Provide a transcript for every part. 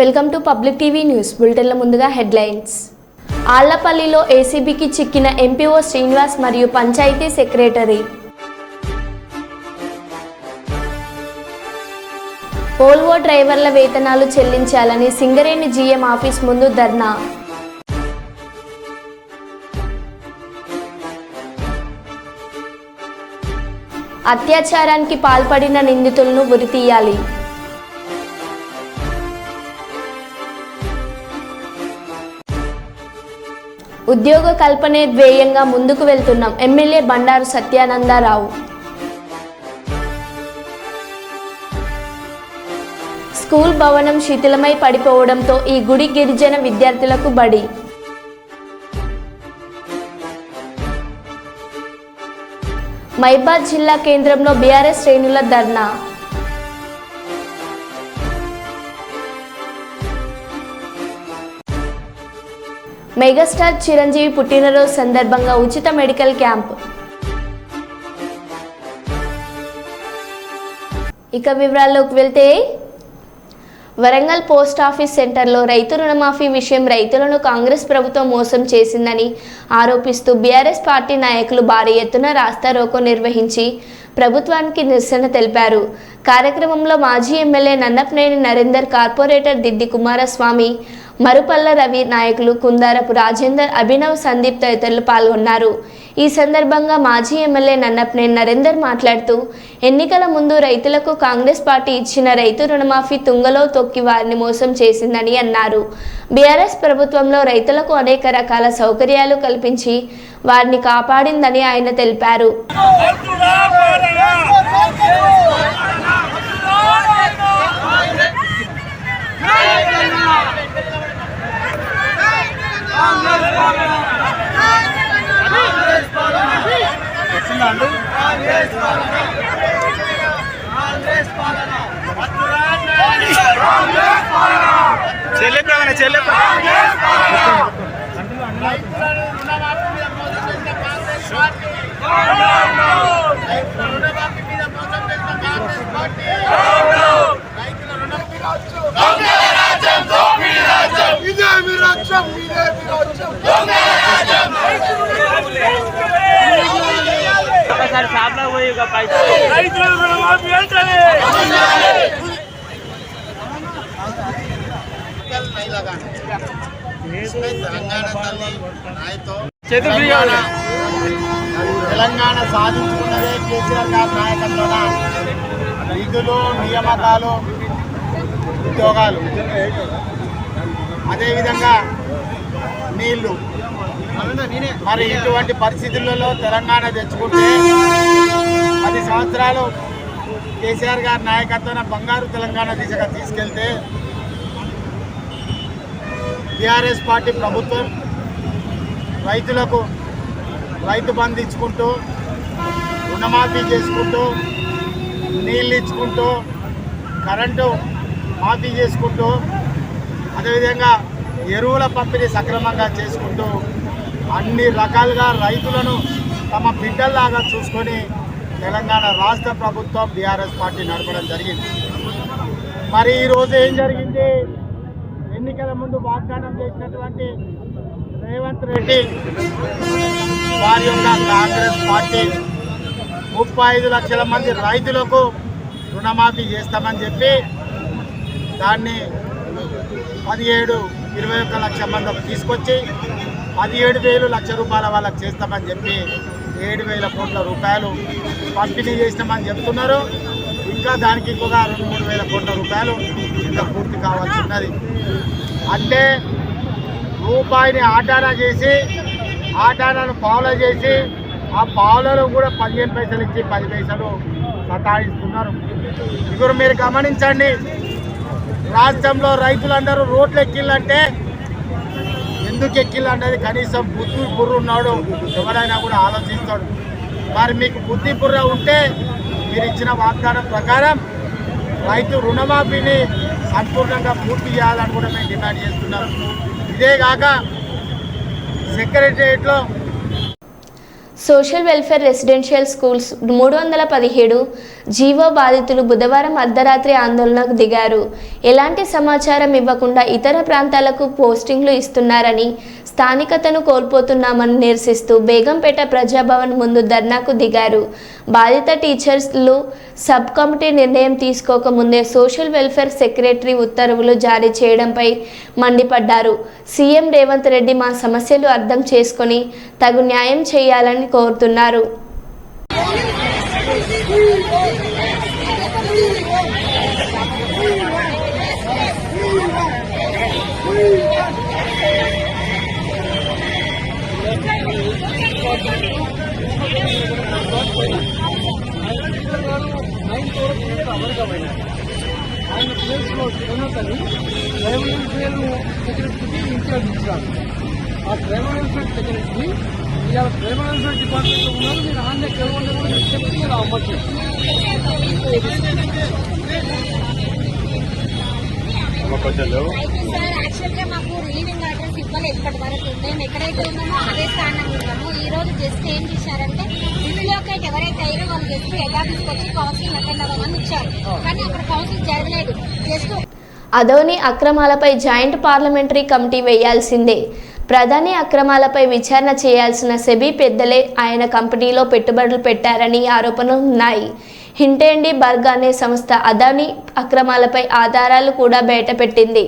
Welcome to public TV news బులెటిన్ల ముందుగా headlines. ఆళ్లపల్లిలో ఏసీబీకి చిక్కిన ఎంపీఓ శ్రీనివాస్ మరియు పంచాయతీ సెక్రటరీ. ఓల్వో డ్రైవర్ల వేతనాలు చెల్లించాలని సింగరేణి జీఎం ఆఫీస్ ముందు ధర్నా. అత్యాచారానికి పాల్పడిన నిందితులను ఉరితీయాలి. ఉద్యోగ కల్పనే ధ్యేయంగా ముందుకు వెళ్తున్నాం ఎమ్మెల్యే బండారు సత్యానందరావు. స్కూల్ భవనం శిథిలమై పడిపోవడంతో ఈ గుడి గిరిజన విద్యార్థులకు బడి. మైబాద్ జిల్లా కేంద్రంలో బీఆర్ఎస్ శ్రేణుల ధర్నా. మెగాస్టార్ చిరంజీవి పుట్టినరోజు సందర్భంగా ఉచిత మెడికల్ క్యాంప్. ఇక వివరాల్లోకి వెళ్తే, వరంగల్ పోస్ట్ ఆఫీస్ సెంటర్లో రైతు రుణమాఫీ విషయం రైతులను కాంగ్రెస్ ప్రభుత్వం మోసం చేసిందని ఆరోపిస్తూ బీఆర్ఎస్ పార్టీ నాయకులు భారీ ఎత్తున రాస్తారోకో నిర్వహించి ప్రభుత్వానికి నిరసన తెలిపారు. కార్యక్రమంలో మాజీ ఎమ్మెల్యే నన్నపనేని నరేందర్, కార్పొరేటర్ దిద్ది కుమారస్వామి, మరుపల్ల రవి, నాయకులు కుందారపు రాజేందర్, అభినవ్, సందీప్ తదితరులు పాల్గొన్నారు. ఈ సందర్భంగా మాజీ ఎమ్మెల్యే నన్నపనేని నరేందర్ మాట్లాడుతూ, ఎన్నికల ముందు రైతులకు కాంగ్రెస్ పార్టీ ఇచ్చిన రైతు రుణమాఫీ తుంగలో తొక్కి వారిని మోసం చేసిందని అన్నారు. బీఆర్ఎస్ ప్రభుత్వంలో రైతులకు అనేక రకాల సౌకర్యాలు కల్పించి వారిని కాపాడిందని ఆయన తెలిపారు. తెలంగాణ సాధించుకున్నదే కేసీఆర్ గారి నాయకత్వంలో నిధులు, నియామకాలు, ఉద్యోగాలు, అదేవిధంగా నీళ్లు. మరి ఇటువంటి పరిస్థితులలో తెలంగాణ తెచ్చుకుంటే 10 సంవత్సరాలు కేసీఆర్ గారి నాయకత్వాన బంగారు తెలంగాణ దిశగా తీసుకెళ్తే టీఆర్ఎస్ పార్టీ ప్రభుత్వం రైతులకు రైతు బంధు ఇచ్చుకుంటూ, రుణమాఫీ చేసుకుంటూ, నీళ్ళు ఇచ్చుకుంటూ, కరెంటు మాఫీ చేసుకుంటూ, అదేవిధంగా ఎరువుల పంపిణీ సక్రమంగా చేసుకుంటూ అన్ని రకాలుగా రైతులను తమ బిడ్డల్లాగా చూసుకొని తెలంగాణ రాష్ట్ర ప్రభుత్వం బీఆర్ఎస్ పార్టీ నడపడం జరిగింది. మరి ఈరోజు ఏం జరిగింది? ఎన్నికల ముందు వాగ్దానం చేసినటువంటి రేవంత్ రెడ్డి వారి యొక్క కాంగ్రెస్ పార్టీ 35 లక్షల మంది రైతులకు రుణమాఫీ చేస్తామని చెప్పి దాన్ని 17-21 లక్షల మందికి తీసుకొచ్చి 17,000 లక్షల రూపాయల వాళ్ళకి చేస్తామని చెప్పి 7,000 కోట్ల రూపాయలు పంపిణీ చేసినామని చెప్తున్నారు. ఇంకా దానికి ఇంకొక 2-3 వేల కోట్ల రూపాయలు ఇంకా పూర్తి కావాల్సి ఉన్నది. అంటే రూపాయిని ఆటానా చేసి, ఆటానాను పావులా చేసి, ఆ పావులలో కూడా 15 పైసలు ఇచ్చి 10 పైసలు సతాయిస్తున్నారు. ఇప్పుడు మీరు గమనించండి, రాష్ట్రంలో రైతులందరూ రోడ్లు ఎక్కిళ్ళంటే ఎందుకు ఎక్కిళ్ళంటే కనీసం బుద్ధి బుర్ర ఉన్నాడు ఎవరైనా కూడా ఆలోచిస్తాడు. మరి మీకు బుద్ధి బుర్ర ఉంటే మీరు ఇచ్చిన వాగ్దానం ప్రకారం రైతు రుణమాఫీని సంపూర్ణంగా పూర్తి చేయాలని కూడా మేము డిమాండ్ చేస్తున్నాం. ఇదే కాక సెక్రటరియట్లో social welfare residential schools 317 GO బాధితులు బుధవారం అర్ధరాత్రి ఆందోళనకు దిగారు. ఎలాంటి సమాచారం ఇవ్వకుండా ఇతర ప్రాంతాలకు పోస్టింగ్లు ఇస్తున్నారని, స్థానికతను కోల్పోతున్నామని నిరసిస్తూ బేగంపేట ప్రజాభవన్ ముందు ధర్నాకు దిగారు. బాధిత టీచర్లు సబ్ కమిటీ నిర్ణయం తీసుకోకముందే సోషల్ వెల్ఫేర్ సెక్రటరీ ఉత్తర్వులు జారీ చేయడంపై మండిపడ్డారు. సీఎం రేవంత్ రెడ్డి మా సమస్యలు అర్థం చేసుకొని తగు న్యాయం చేయాలని కోరుతున్నారు. ఆయన ప్లేస్లో ఉన్నతని ట్రైబల్ సెక్రటరీకి ఇన్ఛార్జ్ ఇచ్చారు. ఆ ట్రైబల్ సెక్రటరీ ఇవాళ ట్రైబల్ డిపార్ట్మెంట్లో ఉన్నారు. మీరు ఆన్లైన్ కేవలం కూడా చెప్తే మీరు అవ్వట్లేదు. యాక్చువల్గా మాకు రిలీవింగ్ ఆర్డర్స్ ఇవ్వాలి. ఇప్పటి వరకు మేము ఎక్కడైతే ఉన్నామో అదే స్థానంలో ఉన్నాము. ఈ రోజు జస్ట్ ఏం చేశారంటే రిలీలోకేట్ ఎవరైతే అయ్యారో వాళ్ళు జస్ట్ ఎలా తీసుకొచ్చి కౌన్సిలింగ్ అటెండ్ అవ్వమని ఇచ్చారు. కానీ అక్కడ కౌన్సిలింగ్ జరగలేదు. జస్ట్ అదోని అక్రమాలపై జాయింట్ పార్లమెంటరీ కమిటీ వేయాల్సిందే. ప్రధాని అక్రమాలపై విచారణ చేయాల్సిన సెబీ పెద్దలే ఆయన కంపెనీలో పెట్టుబడులు పెట్టారని ఆరోపణలు ఉన్నాయి. హిండెన్బర్గ్ బర్గ్ అనే సంస్థ అదానీ అక్రమాలపై ఆధారాలు కూడా బయటపెట్టింది.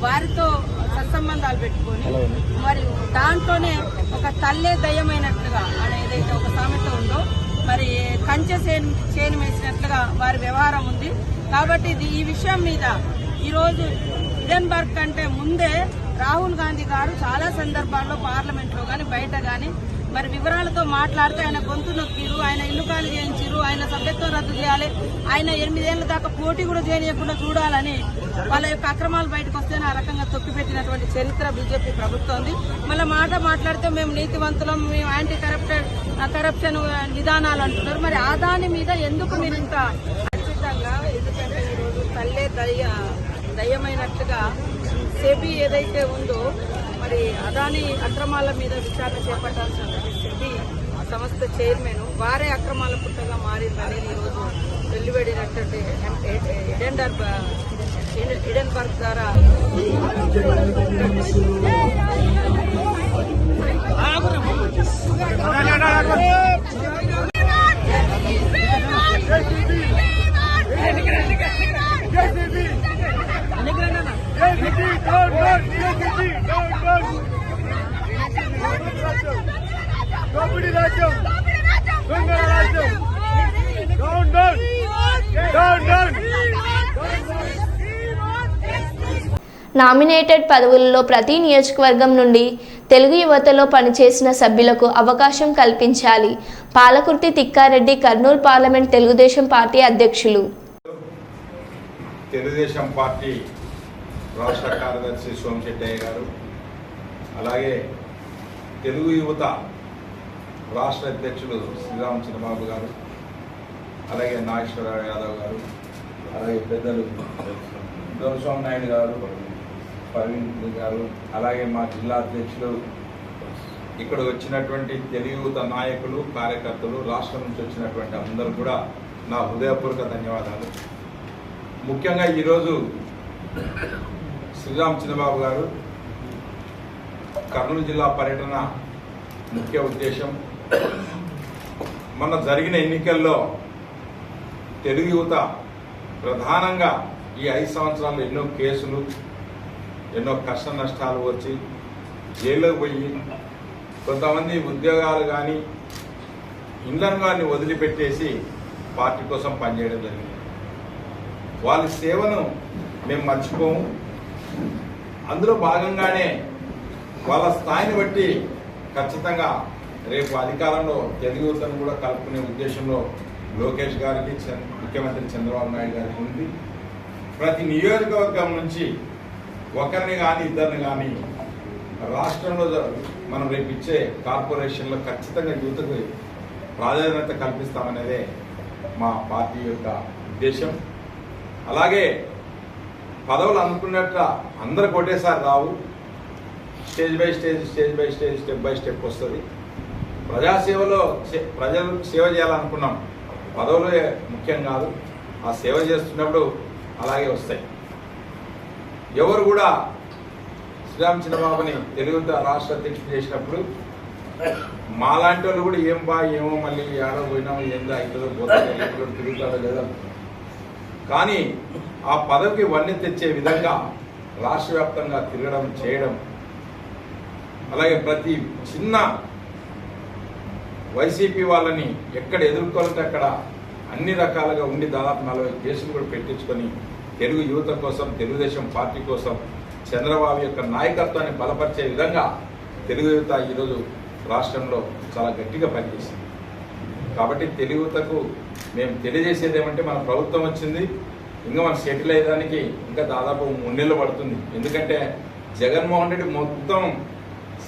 వారితో సత్సంబంధాలు పెట్టుకొని మరియు దాంట్లోనే ఒక తల్లే దయ్యమైనట్లుగా అని ఏదైతే ఒక సామెత ఉందో మరి కంచె చేను వేసినట్లుగా వారి వ్యవహారం ఉంది. కాబట్టి ఈ విషయం మీద ఈరోజు హిడెన్బర్గ్ కంటే ముందే రాహుల్ గాంధీ గారు చాలా సందర్భాల్లో పార్లమెంట్లో కానీ బయట కానీ మరి వివరాలతో మాట్లాడితే ఆయన గొంతు నొక్కిరు, ఆయన ఇల్లు ఖాళీ చేయించారు, ఆయన సభ్యత్వం రద్దు చేయాలి, ఆయన 8 ఏళ్ల దాకా పోటీ కూడా చేయకుండా చూడాలని వాళ్ళ యొక్క అక్రమాలు బయటకు వస్తేనే ఆ రకంగా తొక్కిపెట్టినటువంటి చరిత్ర బీజేపీ ప్రభుత్వం. మళ్ళీ మాట్లాడితే మేము నీతివంతులం, మేము యాంటీ కరప్షన్ విధానాలు అంటున్నారు. మరి ఆదాని మీద ఎందుకు మీరు ఇంత ఖచ్చితంగా? ఎందుకంటే ఈరోజు తల్లే దయ్యమైనట్లుగా సెబీ ఏదైతే ఉందో మరి అదాని అక్రమాల మీద విచారణ చేపట్టాల్సిన సెబీ సంస్థ చైర్మన్ వారే అక్రమాల పుట్టగా మారిందని ఈరోజు వెల్లువడినటువంటి హిడెన్బర్గ్ ద్వారా నామినేటెడ్ పదవులలో ప్రతి నియోజకవర్గం నుండి తెలుగు యువతలో పనిచేసిన సభ్యులకు అవకాశం కల్పించాలి. పాలకుర్తి తిక్కారెడ్డి కర్నూలు పార్లమెంట్ తెలుగుదేశం పార్టీ అధ్యక్షులు. తెలుగుదేశం పార్టీ రాష్ట్ర కార్యదర్శి సోమశెట్టయ్య గారు, అలాగే తెలుగు యువత రాష్ట్ర అధ్యక్షులు శ్రీరామ్ చిన్నబాబు గారు, అలాగే నాగేశ్వరరావు యాదవ్ గారు, అలాగే పెద్దలు దొరస్వామి నాయుడు గారు, ప్రవీణ్ గారు, అలాగే మా జిల్లా అధ్యక్షులు, ఇక్కడ వచ్చినటువంటి తెలుగు యువత నాయకులు, కార్యకర్తలు, రాష్ట్రం నుంచి వచ్చినటువంటి అందరూ కూడా నా హృదయపూర్వక ధన్యవాదాలు. ముఖ్యంగా ఈరోజు శ్రీరామ్ చిన్నబాబు గారు కర్నూలు జిల్లా పర్యటన ముఖ్య ఉద్దేశం, మొన్న జరిగిన ఎన్నికల్లో తెలుగు యువత ప్రధానంగా ఈ 5 సంవత్సరాలు ఎన్నో కేసులు, ఎన్నో కష్ట నష్టాలు వచ్చి జైల్లోకి పోయి కొంతమంది ఉద్యోగాలు కానీ ఇళ్లను కానీ వదిలిపెట్టేసి పార్టీ కోసం పనిచేయడం జరిగింది. వాళ్ళ సేవను మేము మర్చిపోము. అందులో భాగంగానే వాళ్ళ స్థాయిని బట్టి ఖచ్చితంగా రేపు అధికారంలో తెలుగు యువతను కూడా కలుపుకునే ఉద్దేశంలో లోకేష్ గారికి, ముఖ్యమంత్రి చంద్రబాబు నాయుడు గారికి ఉంది. ప్రతి నియోజకవర్గం నుంచి ఒకరిని కానీ ఇద్దరిని కానీ రాష్ట్రంలో మనం రేపు ఇచ్చే కార్పొరేషన్లో ఖచ్చితంగా యూత్కు ప్రాధాన్యత కల్పిస్తామనేదే మా పార్టీ యొక్క ఉద్దేశం. అలాగే పదవులు అనుకున్నట్ల అందరికి ఒకటేసారి రావు, stage by stage step by step వస్తుంది. ప్రజాసేవలో ప్రజలకు సేవ చేయాలనుకున్నాం, పదవులే ముఖ్యం కాదు, ఆ సేవ చేస్తున్నప్పుడు అలాగే వస్తాయి. ఎవరు కూడా శ్రీరామ్ చిన్నబాబుని తెలుగు రాష్ట్ర అధ్యక్షుడు చేసినప్పుడు మాలాంటి వాళ్ళు కూడా ఏమో మళ్ళీ ఏడో పోయినాము, ఏందో అవుతుందో పోతుందో తిరుగుతాడో లేదా, కానీ ఆ పదవికి వన్నె తెచ్చే విధంగా రాష్ట్ర వ్యాప్తంగా తిరగడం చేయడం, అలాగే ప్రతి చిన్న వైసీపీ వాళ్ళని ఎక్కడ ఎదుర్కోవాలంటే అక్కడ అన్ని రకాలుగా ఉండి దాదాపు 40 కేసులు కూడా పెట్టించుకొని తెలుగు యువత కోసం, తెలుగుదేశం పార్టీ కోసం చంద్రబాబు యొక్క నాయకత్వాన్ని బలపరిచే విధంగా తెలుగు యువత ఈరోజు రాష్ట్రంలో చాలా గట్టిగా పనిచేసింది. కాబట్టి తెలుగు యువతకు మేము తెలియజేసేది ఏమంటే, మన ప్రభుత్వం వచ్చింది, ఇంకా మనం సెటిల్ అయ్యేదానికి ఇంకా దాదాపు 3 నెలలు పడుతుంది. ఎందుకంటే జగన్మోహన్ రెడ్డి మొత్తం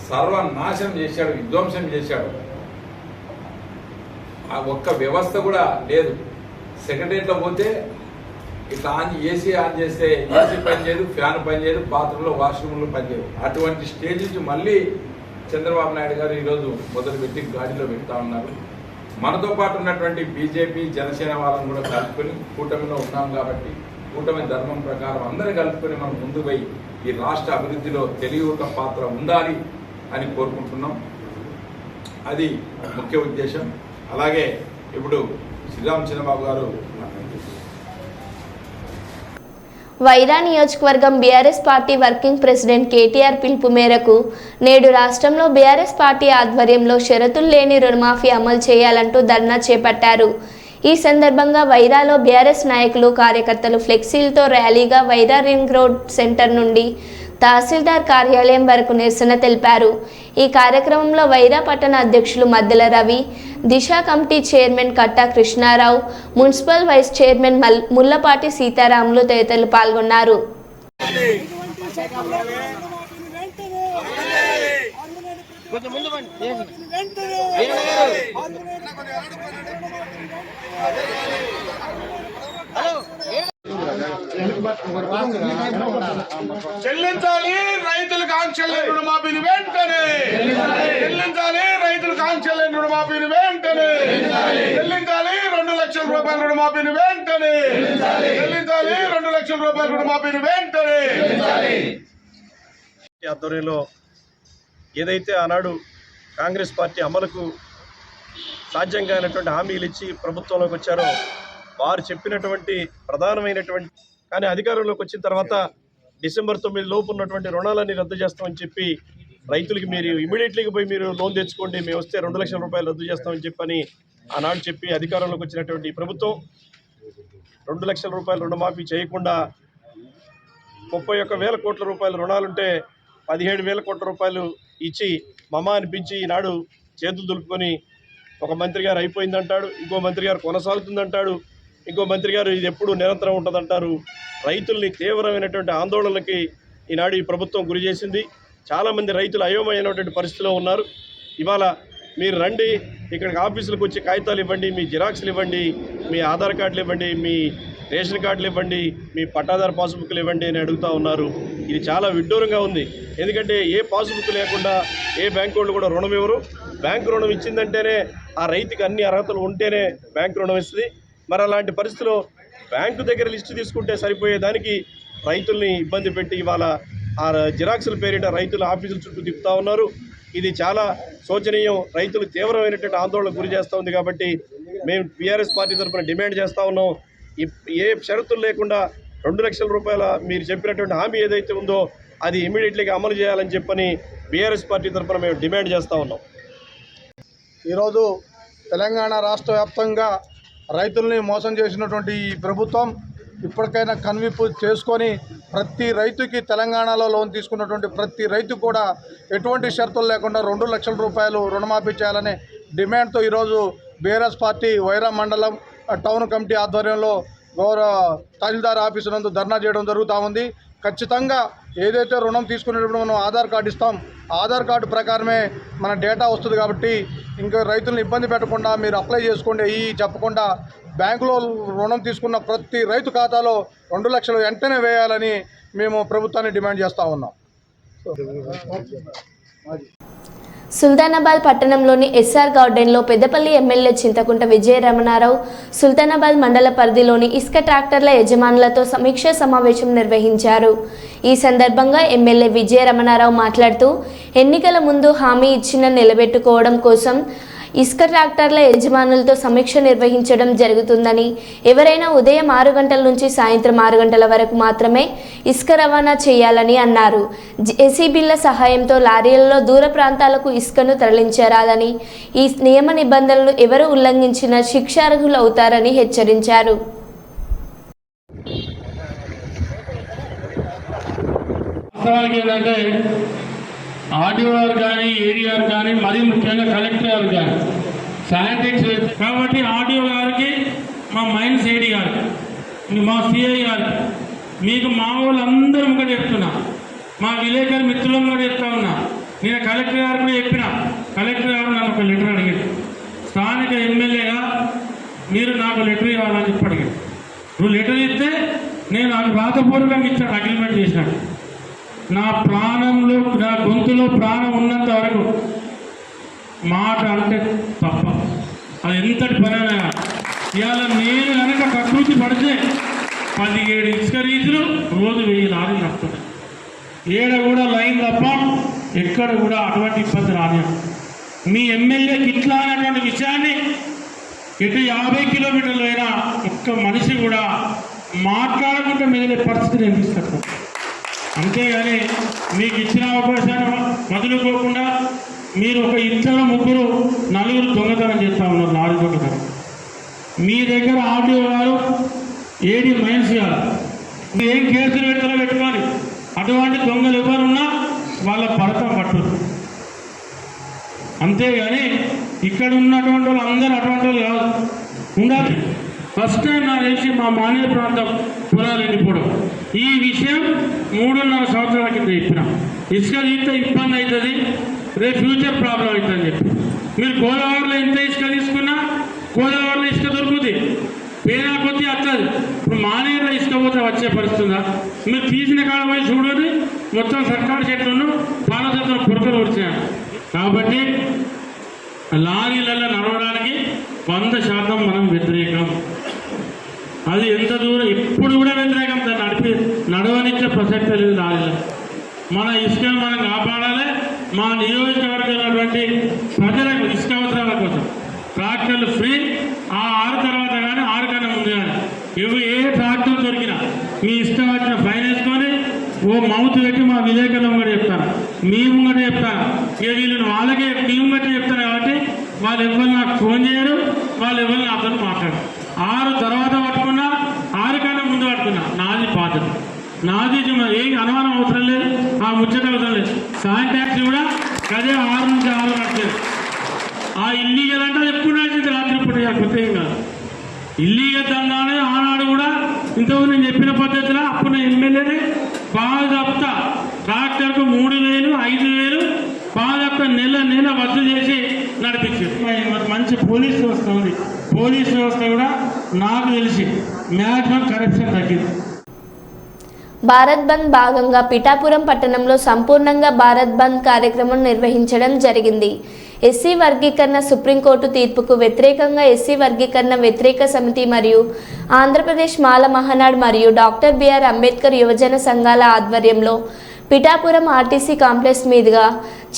సర్వనాశనం చేశాడు, విధ్వంసం చేశాడు. ఆ ఒక్క వ్యవస్థ కూడా లేదు. సెక్రటరీలో పోతే ఇట్లా ఏసీ ఆన్ చేస్తే ఏసీ పనిచేయదు, ఫ్యాన్ పనిచేయదు, బాత్రూంలో వాష్రూమ్లో పనిచేయదు. అటువంటి స్టేజ్ నుంచి మళ్ళీ చంద్రబాబు నాయుడు గారు ఈరోజు మొదలుపెట్టి గాడిలో పెడతా ఉన్నారు. మనతో పాటు ఉన్నటువంటి బీజేపీ, జనసేన వాళ్ళని కూడా కలుపుకొని కూటమిలో ఉన్నాం కాబట్టి కూటమి ధర్మం ప్రకారం అందరినీ కలుపుకొని మనం ముందు పోయి ఈ రాష్ట్ర అభివృద్ధిలో తెలుగు పాత్ర ఉండాలి అని కోరుకుంటున్నాం. అది ముఖ్య ఉద్దేశం. అలాగే ఇప్పుడు శ్రీరామ్ చిన్నబాబు గారు వైరా నియోజకవర్గం BRS party working president KTR పిలుపు మేరకు నేడు రాష్ట్రంలో బీఆర్ఎస్ పార్టీ ఆధ్వర్యంలో షరతులు లేని రుణమాఫీ అమలు చేయాలంటూ ధర్నా చేపట్టారు. ఈ సందర్భంగా వైరాలో బీఆర్ఎస్ నాయకులు, కార్యకర్తలు ఫ్లెక్సీలతో ర్యాలీగా వైరా రింగ్ రోడ్ సెంటర్ నుండి తహసీల్దార్ కార్యాలయం వరకు నిరసన తెలిపారు. ఈ కార్యక్రమంలో వైరా పట్టణ అధ్యక్షులు Maddela Ravi, Disha committee chairman Katta Krishnarao, municipal vice chairman Mullapati Seetharamulu తదితరులు పాల్గొన్నారు. చెల్లించాలి రైతులకు ఆంక్షలు రుణమాఫీని వెంటనే, చెల్లించాలి రైతులకు ఆంక్షలు రుణమాఫీని వెంటనే, చెల్లించాలి 2 లక్షల రూపాయల రుణమాఫీని వెంటనే, చెల్లించాలి 2 లక్షల రూపాయల రుణమాఫీని వెంటనే. ఆధ్వర్యంలో ఏదైతే ఆనాడు కాంగ్రెస్ పార్టీ అమలుకు సాధ్యం కానటువంటి హామీలు ఇచ్చి ప్రభుత్వంలోకి వచ్చారో వారు చెప్పినటువంటి ప్రధానమైనటువంటి, కానీ అధికారంలోకి వచ్చిన తర్వాత డిసెంబర్ 9 లోపు ఉన్నటువంటి రుణాలన్నీ రద్దు చేస్తామని చెప్పి రైతులకి మీరు ఇమీడియట్లీగా పోయి మీరు లోన్ తెచ్చుకోండి, మేము వస్తే 2 లక్షల రూపాయలు రద్దు చేస్తామని చెప్పని ఆనాడు చెప్పి అధికారంలోకి వచ్చినటువంటి ప్రభుత్వం 2 లక్షల రూపాయల రుణమాఫీ చేయకుండా 31,000 కోట్ల రూపాయల రుణాలుంటే 17,000 కోట్ల రూపాయలు ఇచ్చి మమ అనిపించి ఈనాడు చేతులు దులుపుకొని ఒక మంత్రి గారు అయిపోయిందంటాడు, ఇంకో మంత్రి గారు కొనసాగుతుందంటాడు, ఇంకో మంత్రి గారు ఇది ఎప్పుడు నిరంతరం ఉంటుందంటారు. రైతుల్ని తీవ్రమైనటువంటి ఆందోళనలకి ఈనాడు ఈ ప్రభుత్వం గురి చేసింది. చాలామంది రైతులు అయోమయమైనటువంటి పరిస్థితిలో ఉన్నారు. ఇవాళ మీరు రండి, ఇక్కడికి ఆఫీసులకు వచ్చి కాగితాలు ఇవ్వండి, మీ జిరాక్స్లు ఇవ్వండి, మీ ఆధార్ కార్డులు ఇవ్వండి, మీ రేషన్ కార్డులు ఇవ్వండి, మీ పట్టాదారు పాస్బుక్లు ఇవ్వండి అని అడుగుతూ ఉన్నారు. ఇది చాలా విడ్డూరంగా ఉంది. ఎందుకంటే ఏ పాస్బుక్ లేకుండా ఏ బ్యాంకు వాళ్ళు కూడా రుణం ఇవ్వరు. బ్యాంకు రుణం ఇచ్చిందంటేనే ఆ రైతుకి అన్ని అర్హతలు ఉంటేనే బ్యాంకు రుణం ఇస్తుంది. మరి అలాంటి పరిస్థితిలో బ్యాంకు దగ్గర లిస్టు తీసుకుంటే సరిపోయేదానికి రైతుల్ని ఇబ్బంది పెట్టి ఇవాళ ఆ జిరాక్సుల పేరిట రైతులు ఆఫీసుల చుట్టూ తిప్పుతూ ఉన్నారు. ఇది చాలా శోచనీయం. రైతులు తీవ్రమైనటువంటి ఆందోళనకు గురి చేస్తూ ఉంది. కాబట్టి మేము బీఆర్ఎస్ పార్టీ తరఫున డిమాండ్ చేస్తూ ఉన్నాం, ఏ షరతులు లేకుండా 2 లక్షల రూపాయల మీరు చెప్పినటువంటి హామీ ఏదైతే ఉందో అది ఇమీడియట్లీగా అమలు చేయాలని చెప్పని బీఆర్ఎస్ పార్టీ తరఫున మేము డిమాండ్ చేస్తూ ఉన్నాం. ఈరోజు తెలంగాణ రాష్ట్ర వ్యాప్తంగా రైతుల్ని మోసం చేసినటువంటి ఈ ప్రభుత్వం ఇప్పటికైనా కన్విప్పు చేసుకొని ప్రతి రైతుకి తెలంగాణలో లోన్ తీసుకున్నటువంటి ప్రతి రైతు కూడా ఎటువంటి షరతులు లేకుండా 2 లక్షల రూపాయలు రుణమాఫీ చేయాలనే డిమాండ్తో ఈరోజు బీఆర్ఎస్ పార్టీ వైరా మండలం టౌన్ కమిటీ ఆధ్వర్యంలో గౌరవ తహసీల్దార్ ఆఫీసు నందు ధర్నా చేయడం జరుగుతూ ఉంది. ఖచ్చితంగా ఏదైతే రుణం తీసుకునేటప్పుడు మనం ఆధార్ కార్డు ఇస్తాం, ఆధార్ కార్డు ప్రకారమే మన డేటా వస్తుంది. కాబట్టి ఇంకా రైతులను ఇబ్బంది పెట్టకుండా మీరు అప్లై చేసుకోండి చెప్పకుండా బ్యాంకులో రుణం తీసుకున్న ప్రతి రైతు ఖాతాలో 2 లక్షలు వెంటనే వేయాలని మేము ప్రభుత్వాన్ని డిమాండ్ చేస్తూ ఉన్నాం. సుల్తానాబాద్ పట్టణంలోని ఎస్ఆర్ గార్డెన్లో పెద్దపల్లి ఎమ్మెల్యే చింతకుంట విజయ రమణారావు సుల్తానాబాద్ మండల పరిధిలోని ఇసుక ట్రాక్టర్ల యజమానులతో సమీక్షా సమావేశం నిర్వహించారు. ఈ సందర్భంగా ఎమ్మెల్యే విజయ రమణారావు మాట్లాడుతూ ఎన్నికల ముందు హామీ ఇచ్చిన నిలబెట్టుకోవడం కోసం ఇసుక ట్రాక్టర్ల యజమానులతో సమీక్ష నిర్వహించడం జరుగుతుందని, ఎవరైనా ఉదయం 6 గంటల నుంచి సాయంత్రం 6 గంటల వరకు మాత్రమే ఇసుక రవాణా చేయాలని అన్నారు. జేసీబీల సహాయంతో లారీలలో దూర ప్రాంతాలకు ఇసుకను తరలించరాదని, ఈ నియమ నిబంధనలు ఎవరు ఉల్లంఘించినా శిక్షార్హులు అవుతారని హెచ్చరించారు. ఆర్డీఓ గారు కానీ, ఏడీ గారు కానీ, మరీ ముఖ్యంగా కలెక్టర్ గారు కానీ శానిటరీ కాబట్టి ఆర్డీఓ గారికి, మా మైన్స్ ఏడీ గారికి, మా సిఐ గారికి, మీకు మా వాళ్ళందరూ కూడా చెప్తున్నా, మా విలేకరు మిత్రులను కూడా చెప్తా ఉన్నా. నేను కలెక్టర్ గారు కూడా చెప్పిన, కలెక్టర్ గారు నన్ను ఒక లెటర్ అడిగాడు. స్థానిక ఎమ్మెల్యేగా మీరు నాకు లెటర్ ఇవ్వాలని చెప్పి అడిగాడు. నువ్వు లెటర్ ఇస్తే నేను నాకు రాతపూర్వకంగా ఇచ్చాను, అగ్రిమెంట్ చేసినాడు. నా ప్రాణంలో, నా గొంతులో ప్రాణం ఉన్నంత వరకు మాట అంటే తప్ప, అది ఎంతటి పనైనా. ఇవాళ నేను కనుక ప్రకృతి పడితే 17 ఇసుక రీతులు రోజు 1000 లారీలు వస్తున్నాయి. ఏడ కూడా లైన్ తప్ప ఎక్కడ కూడా అటువంటి ఇబ్బంది రాని. మీ ఎమ్మెల్యేకి ఇట్లా అనేటువంటి విషయాన్ని ఎటు 50 కిలోమీటర్లు అయినా ఒక్క మనిషి కూడా మాట్లాడకుండా మిగిలే పరిస్థితి నేను తీసుకొస్తాను. అంతేగాని మీకు ఇచ్చిన అవకాశాన్ని వదులుకోకుండా మీరు ఒక ఇద్దరు 3 4 దొంగతనం చేస్తూ ఉన్నారు, లారీ దొంగతనం. మీ దగ్గర ఆర్డీఓ గారు, ఏడీ మైన్స్ గారు ఏం కేసులు పెడతారో పెట్టుకోవాలి. అటువంటి దొంగలు ఎవరున్నా వాళ్ళ భరతం పట్టురు. అంతేగాని ఇక్కడ ఉన్నటువంటి వాళ్ళు అందరూ అటువంటి వాళ్ళు కాదు, ఉండాలి. ఫస్ట్ టైం నాకు తెలిసి మా మానేయ ప్రాంతం పొలాలు ఎండిపోవడం. ఈ విషయం 3.5 సంవత్సరాల కింద చెప్పిన. ఇసుక తీస్తే ఇబ్బంది అవుతుంది, రేపు ఫ్యూచర్ ప్రాబ్లం అవుతుందని చెప్పి. మీరు గోదావరిలో ఎంత ఇసుక తీసుకున్నా గోదావరిలో ఇసుక దొరుకుతుంది, పేనా కొద్దీ వస్తుంది. ఇప్పుడు మానేరులో ఇసుక పోతే వచ్చే పరిస్థితుందా? మీరు తీసిన కాడ పోయి చూడండి, మొత్తం సర్కారు చెట్లను పాల చెట్లను పురకలు వచ్చాయి. కాబట్టి లారీలలో నడవడానికి 100% మనం వ్యతిరేకం. అది ఎంత దూరం ఎప్పుడు కూడా వ్యతిరేకం. దాన్ని నడవనిచ్చే ప్రసక్తే లేదు లారీలో. మన ఇసుకను మనం కాపాడాలి. మా నియోజకవర్గమైనటువంటి ప్రజలకు ఇసుక అవసరాల కోసం ట్రాక్టర్లు ఫ్రీ. ఆ 6 తర్వాత కానీ 6 కన్నా ముందు కానీ ఏ ట్రాక్టర్ దొరికినా మీ ఇష్టం వచ్చిన ఫైన్ వేసుకొని ఓ మౌత్ పెట్టి మా విలేకరులు కూడా చెప్తాను, మీ ముంగట చెప్తాను. ఇక వీళ్ళని వాళ్ళకే మీ ముంగట చెప్తాను. కాబట్టి వాళ్ళు ఎవరు నాకు ఫోన్ చేయరు, వాళ్ళు ఎవరు నాతో మాట్లాడరు. 6 తర్వాత పట్టుకున్నా 6 కన్నా ముందు పట్టుకున్నా నాది బాధ్యత, నాది. ఏం అనుమానం అవసరం లేదు, ఆ ముచ్చట అవసరం లేదు. సాయం ట్యాక్సీ కూడా అదే 6 నుంచి 6 పడుతుంది. ఆ ఇల్లీగల్ అంటే ఎప్పుడు నడిచింది రాత్రి పూట, కొత్త ఏం కాదు. ఇల్లీగల్ దండానే ఆనాడు కూడా ఇంతకుముందు నేను చెప్పిన పద్ధతిలో అప్పుడు నేను ఎమ్మెల్యేనే బాగా ట్రాక్టర్కు 3,000 5,000 బాగా నెల వసూలు చేసి నడిపించారు. మంచి పోలీస్ వ్యవస్థ ఉంది. పోలీస్ వ్యవస్థ కూడా నాకు తెలిసి మ్యాక్సిమం కరప్షన్ తగ్గింది. భారత్ బంద్ భాగంగా పిఠాపురం పట్టణంలో సంపూర్ణంగా భారత్ బంద్ కార్యక్రమం నిర్వహించడం జరిగింది. ఎస్సీ వర్గీకరణ సుప్రీంకోర్టు తీర్పుకు వ్యతిరేకంగా ఎస్సీ వర్గీకరణ వ్యతిరేక సమితి మరియు ఆంధ్రప్రదేశ్ మాల మహానాడు మరియు డాక్టర్ బిఆర్ అంబేద్కర్ యువజన సంఘాల ఆధ్వర్యంలో పిఠాపురం ఆర్టీసీ కాంప్లెక్స్ మీదుగా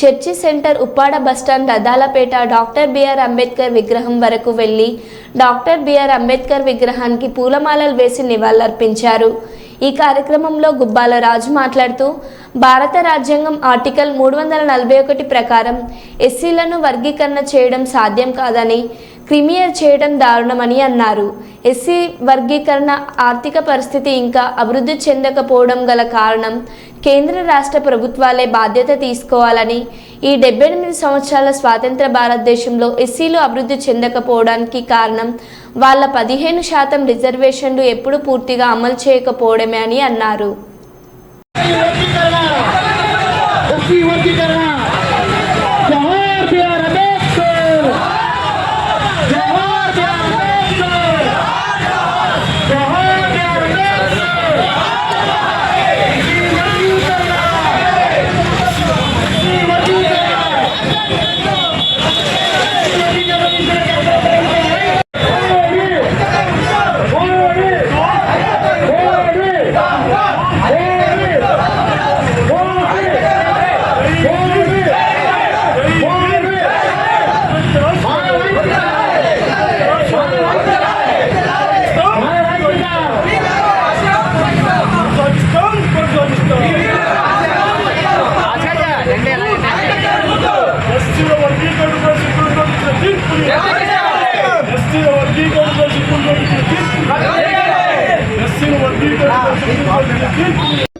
church centre, Uppada bus stand, Rathalapeta, doctor BR Ambedkar విగ్రహం వరకు వెళ్లి డాక్టర్ బిఆర్ అంబేద్కర్ విగ్రహానికి పూలమాలలు వేసి నివాళులర్పించారు. ఈ కార్యక్రమంలో గుబ్బాల రాజు మాట్లాడుతూ భారత రాజ్యాంగం ఆర్టికల్ 341 ప్రకారం ఎస్సీలను వర్గీకరణ చేయడం సాధ్యం కాదని, క్రిమియర్ చేయడం దారుణమని అన్నారు. ఎస్సీ వర్గీకరణ ఆర్థిక పరిస్థితి ఇంకా అభివృద్ధి చెందకపోవడం గల కారణం కేంద్ర రాష్ట్ర ప్రభుత్వాలే బాధ్యత తీసుకోవాలని, ఈ 78 సంవత్సరాల స్వాతంత్ర భారతదేశంలో ఎస్సీలు అభివృద్ధి చెందకపోవడానికి కారణం వాళ్ళ 15% రిజర్వేషన్లు ఎప్పుడు పూర్తిగా అమలు చేయకపోవడమే అని అన్నారు.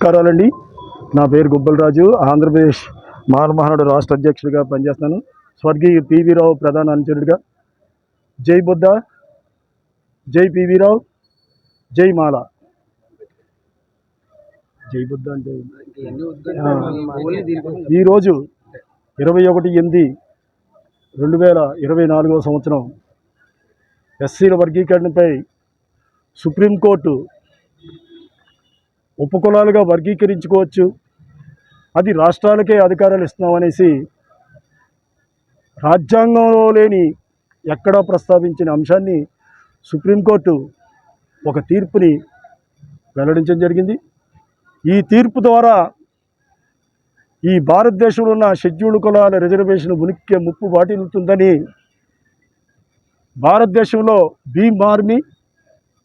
నమస్కారాలండి. నా పేరు గుబ్బలరాజు. ఆంధ్రప్రదేశ్ మహానాడు రాష్ట్ర అధ్యక్షుడిగా పనిచేస్తాను. స్వర్గీయ పివి రావు ప్రధాన అనుచరుడిగా. జై బుద్ధ, జై పివి రావు, జై మాల. జై బుద్ధ అంటే ఈరోజు 21/8/2024 సంవత్సరం ఎస్సీల వర్గీకరణపై సుప్రీంకోర్టు ఉపకులాలుగా వర్గీకరించుకోవచ్చు, అది రాష్ట్రాలకే అధికారాలు ఇస్తున్నామనేసి రాజ్యాంగంలో లేని ఎక్కడా ప్రస్తావించిన అంశాన్ని సుప్రీంకోర్టు ఒక తీర్పుని వెల్లడించడం జరిగింది. ఈ తీర్పు ద్వారా ఈ భారతదేశంలో ఉన్న షెడ్యూల్డ్ కులాల రిజర్వేషన్ ఉనికి ముప్పు వాటిల్లుతుందని భారతదేశంలో భీమ్ ఆర్మీ,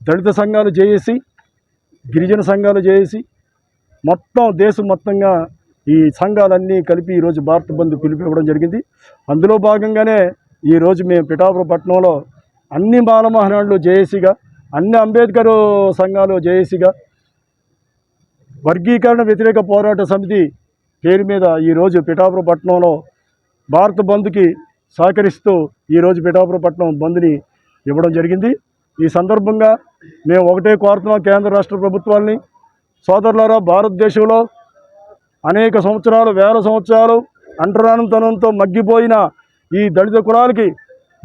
దళిత సంఘాలు జేఏసీ, గిరిజన సంఘాలు జేఏసీ, మొత్తం దేశం మొత్తంగా ఈ సంఘాలన్నీ కలిపి ఈరోజు భారత బంద్ పిలిపివ్వడం జరిగింది. అందులో భాగంగానే ఈరోజు మేము పిఠాపురం పట్టణంలో అన్ని బాల మహానాడులు జేఏసీగా, అన్ని అంబేద్కర్ సంఘాలు జేఏసీగా, వర్గీకరణ వ్యతిరేక పోరాట సమితి పేరు మీద ఈరోజు పిఠాపురం పట్టణంలో భారత బంద్కి సహకరిస్తూ ఈరోజు పిఠాపురం పట్టణం బంద్ని ఇవ్వడం జరిగింది. ఈ సందర్భంగా మేము ఒకటే కోరుతున్నాం కేంద్ర రాష్ట్ర ప్రభుత్వాలని, సోదరులారా, భారతదేశంలో అనేక సంవత్సరాలు, వేల సంవత్సరాలు అంటరానితనంతో మగ్గిపోయిన ఈ దళిత కులాలకి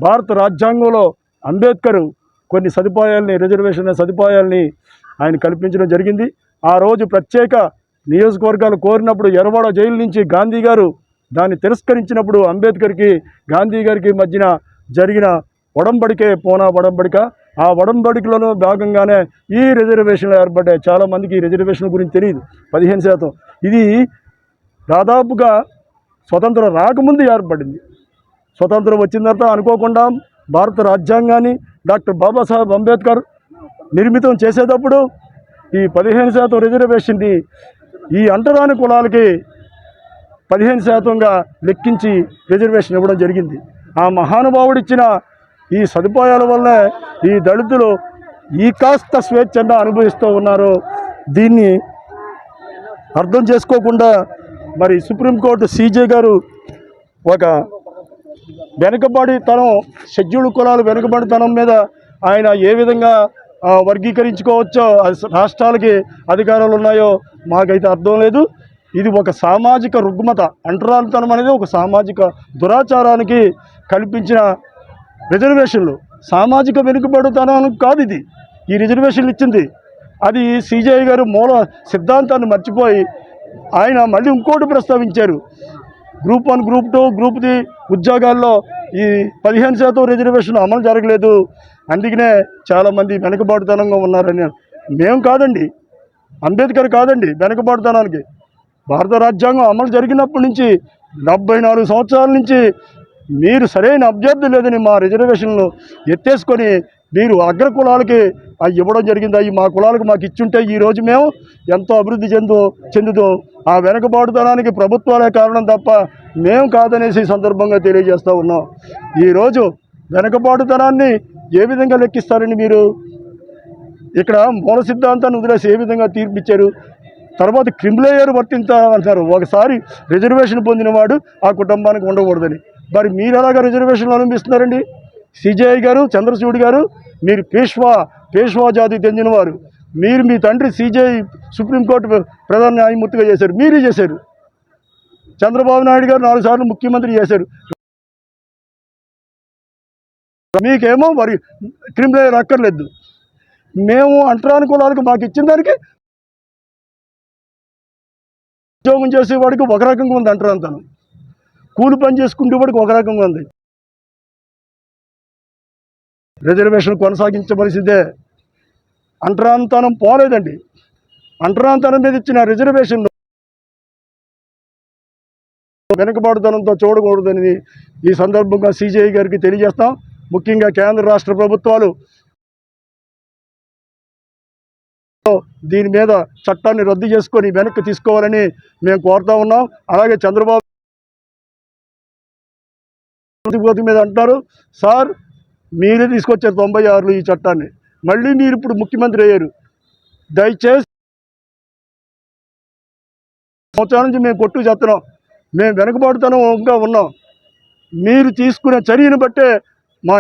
భారత రాజ్యాంగంలో అంబేద్కర్ కొన్ని సదుపాయాలని, రిజర్వేషన్ సదుపాయాలని ఆయన కల్పించడం జరిగింది. ఆ రోజు ప్రత్యేక నియోజకవర్గాలు కోరినప్పుడు ఎర్రవాడ జైలు నుంచి గాంధీ గారు దాన్ని తిరస్కరించినప్పుడు అంబేద్కర్కి, గాంధీ గారికి మధ్యన జరిగిన ఒడంబడికే పూనా ఒడంబడిక. ఆ ఒడంబడికలో భాగంగానే ఈ రిజర్వేషన్లు ఏర్పడ్డాయి. చాలామందికి ఈ రిజర్వేషన్ గురించి తెలియదు. 15%. ఇది దాదాపుగా స్వతంత్రం రాకముందు ఏర్పడింది. స్వతంత్రం వచ్చిన తర్వాత అనుకోకుండా భారత రాజ్యాంగాన్ని డాక్టర్ బాబాసాహెబ్ అంబేద్కర్ నిర్మితం చేసేటప్పుడు ఈ 15% రిజర్వేషన్ని ఈ అంటరాని కులాలకి 15%గా లెక్కించి రిజర్వేషన్ ఇవ్వడం జరిగింది. ఆ మహానుభావుడిచ్చిన ఈ సదుపాయాల వల్ల ఈ దళితులు ఈ కాస్త స్వేచ్ఛను అనుభవిస్తూ ఉన్నారు. దీన్ని అర్థం చేసుకోకుండా మరి సుప్రీంకోర్టు సీజే గారు ఒక వెనుకబడితనం, షెడ్యూల్డ్ కులాలు వెనుకబడితనం మీద ఆయన ఏ విధంగా వర్గీకరించుకోవచ్చో, రాష్ట్రాలకి అధికారాలు ఉన్నాయో మాకైతే అర్థం లేదు. ఇది ఒక సామాజిక రుగ్మత. అంటరానితనం అనేది ఒక సామాజిక దురాచారానికి కల్పించిన రిజర్వేషన్లు. సామాజిక వెనుకబడితనానికి కాదు ఇది ఈ రిజర్వేషన్లు ఇచ్చింది. అది సిజేఐ గారు మూల సిద్ధాంతాన్ని మర్చిపోయి ఆయన మళ్ళీ ఇంకోటి ప్రస్తావించారు. గ్రూప్ 1, గ్రూప్ 2, గ్రూప్ 3 ఉద్యోగాల్లో ఈ 15% రిజర్వేషన్ అమలు జరగలేదు, అందుకనే చాలామంది వెనుకబాటుతనంగా ఉన్నారని. మేము కాదండి, అంబేద్కర్ కాదండి వెనుకబాటుతనానికి. భారత రాజ్యాంగం అమలు జరిగినప్పటి నుంచి 74 సంవత్సరాల నుంచి మీరు సరైన అభ్యర్థి లేదని మా రిజర్వేషన్లు ఎత్తేసుకొని మీరు అగ్ర కులాలకి అవి ఇవ్వడం జరిగింది. అవి మా కులాలకు మాకు ఇచ్చుంటే ఈరోజు మేము ఎంతో అభివృద్ధి చెందుతూ ఆ వెనకబాటుతనానికి ప్రభుత్వాలే కారణం తప్ప మేము కాదనేసి సందర్భంగా తెలియజేస్తూ ఉన్నాం. ఈరోజు వెనకబాటుతనాన్ని ఏ విధంగా లెక్కిస్తారండి మీరు? ఇక్కడ మూల సిద్ధాంతాన్ని వదిలేసి ఏ విధంగా తీర్పిచ్చారు? తర్వాత క్రిమిలేయర్ వర్తించాలంటారు. ఒకసారి రిజర్వేషన్ పొందినవాడు ఆ కుటుంబానికి ఉండకూడదని. మరి మీరు ఎలాగా రిజర్వేషన్లు అనుభవిస్తున్నారండి? సిజేఐ గారు, చంద్రచూడ్ గారు, మీరు పేష్వా జాతికి చెందినవారు. మీరు మీ తండ్రి సిజేఐ సుప్రీంకోర్టు ప్రధాన న్యాయమూర్తిగా చేశారు, మీరే చేశారు. చంద్రబాబు నాయుడు గారు 4 సార్లు ముఖ్యమంత్రి చేశారు. మీకేమో మరి క్రిమిలేయర్ అక్కర్లేదు. మేము అంటరాని కులాలకు మాకు ఇచ్చిన దానికి ఉద్యోగం చేసేవాడికి ఒక రకంగా ఉంది అంటరాంతనం, కూలి పని చేసుకునేవాడికి ఒక రకంగా ఉంది. రిజర్వేషన్ కొనసాగించవలసిందే. అంటరాంతనం పోలేదండి. అంటరాంతనం మీద ఇచ్చిన రిజర్వేషన్ వెనుకబాటుతనంతో చూడకూడదని ఈ సందర్భంగా సిజేఐ గారికి తెలియజేస్తాం. ముఖ్యంగా కేంద్ర రాష్ట్ర ప్రభుత్వాలు దీని మీద చట్టాన్ని రద్దు చేసుకొని వెనక్కి తీసుకోవాలని మేము కోరుతా ఉన్నాం. అలాగే చంద్రబాబు మీద అంటారు, సార్ మీరే తీసుకొచ్చారు 96లో ఈ చట్టాన్ని, మళ్ళీ మీరు ఇప్పుడు ముఖ్యమంత్రి అయ్యారు. దయచేసి సంవత్సరాల నుంచి మేము కొట్టు చేస్తున్నాం, మేము వెనుకబాటుతనంగా ఉన్నాం. మీరు తీసుకునే చర్యను బట్టే మా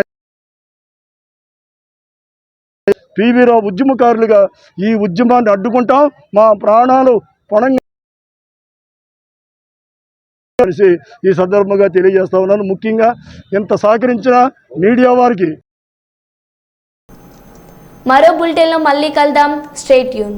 పీవీరావు ఉద్యమకారులుగా ఈ ఉద్యమాన్ని అడ్డుకుంటాం. మా ప్రాణాలు పణంగా ఈ సందర్భంగా తెలియజేస్తా ఉన్నాను. ముఖ్యంగా ఎంత సహకరించిన మీడియా వారికి. మరో బులెటిన్లో మళ్ళీ కలుద్దాం. Stay tune.